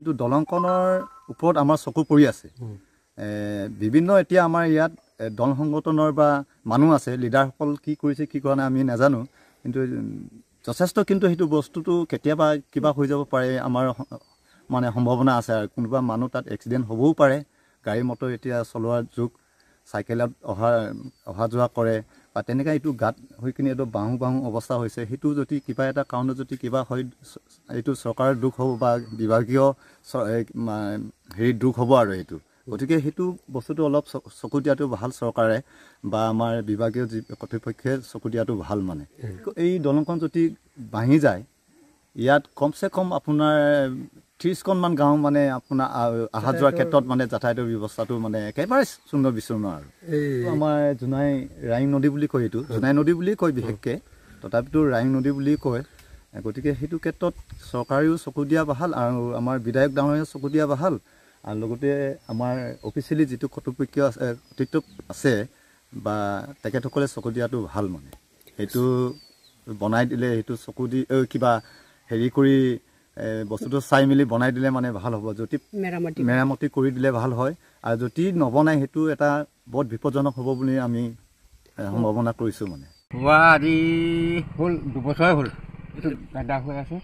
কিন্তু দলংখনৰ ওপৰত আমাৰ চকু পৰি আছে বিভিন্ন এতিয়া আমাৰ ইয়াত দল সংগঠনৰ বা মানুহ আছে লিডাৰসকল কি কৰিছে কি কৰা নাই আমি নাজানো কিন্তু যথেষ্ট কিন্তু সেইটো বস্তুটো কেতিয়াবা কিবা হৈ যাব পাৰে আমাৰ মানে সম্ভাৱনা আছে আৰু কোনোবা মানুহ তাত এক্সিডেণ্ট হ'বও পাৰে গাড়ী মটৰ এতিয়া চলোৱাৰ যুগ চাইকেলত অহা যোৱা কৰে বা তেনেকৈ এইটো গাত হৈ কিনে এইটো বাহু অৱস্থা হৈছে সেইটো যদি কিবা এটা কাৰণত যদি কিবা হয় এইটো চৰকাৰৰ দুখ হ'ব বা বিভাগীয় হেৰি দুখ হ'ব আৰু এইটো গতিকে সেইটো বস্তুটো অলপ চকু দিয়াটো ভাল চৰকাৰে বা আমাৰ বিভাগীয় যি কৰ্তৃপক্ষে চকু দিয়াটো ভাল মানে এই দলংখন যদি ভাঙি যায় ইয়াত কমচে কম আপোনাৰ 30খনমান গাঁও মানে আপোনাৰ অহা যোৱাৰ ক্ষেত্ৰত মানে যাতায়াতৰ ব্যৱস্থাটো মানে একেবাৰে চূৰ্ণ বিচূৰ্ণ আৰু আমাৰ জোনাই ৰাইং নদী বুলি কয় এইটো জোনাই নদী বুলি কয় বিশেষকৈ তথাপিতো ৰাইং নদী বুলি কয় গতিকে সেইটো ক্ষেত্ৰত চৰকাৰেও চকু দিয়া ভাল আৰু আমাৰ বিধায়ক ডাঙৰীয়াও চকু দিয়া ভাল আৰু লগতে আমাৰ অফিচিয়েলি যিটো কৰ্তৃপক্ষ আছে বা তেখেতসকলে চকু দিয়াটো ভাল মানে সেইটো বনাই দিলে সেইটো চকু দি কিবা হেৰি কৰি বস্তুটো চাই মেলি বনাই দিলে মানে ভাল হ'ব যদি মেৰামতি কৰি দিলে ভাল হয় আৰু যদি নবনাই সেইটো এটা বহুত বিপদজনক হ'ব বুলি আমি সম্ভাৱনা কৰিছোঁ মানে হোৱা আজি হ'ল 2 বছৰে হ'ল এইটো গাড্ডা হৈ আছে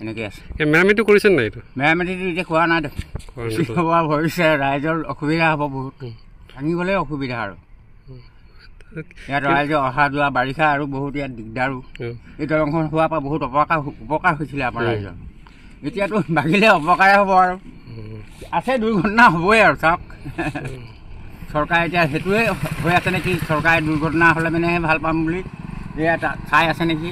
এনেকৈ আছে মেৰামতি কৰিছে নাই এইটো মেৰামতিটো এতিয়া খোৱা নাই দেখোন ভাবিছে ৰাইজৰ অসুবিধা হ'ব বহুত ভাঙিবলৈ অসুবিধা আৰু ইয়াত ৰাইজে অহা যোৱা বাৰিষা আৰু বহুত ইয়াত দিগদাৰো এই দলংখন হোৱাৰ পৰা বহুত উপকাৰ হৈছিলে আমাৰ ৰাইজৰ এতিয়াতো ভাঙিলে অপকাৰে হ'ব আৰু আছে দুৰ্ঘটনা হ'বই আৰু চাওক চৰকাৰে এতিয়া সেইটোৱে হৈ আছে নেকি চৰকাৰে দুৰ্ঘটনা হ'লে মানেহে ভাল পাম বুলি এয়া চাই আছে নেকি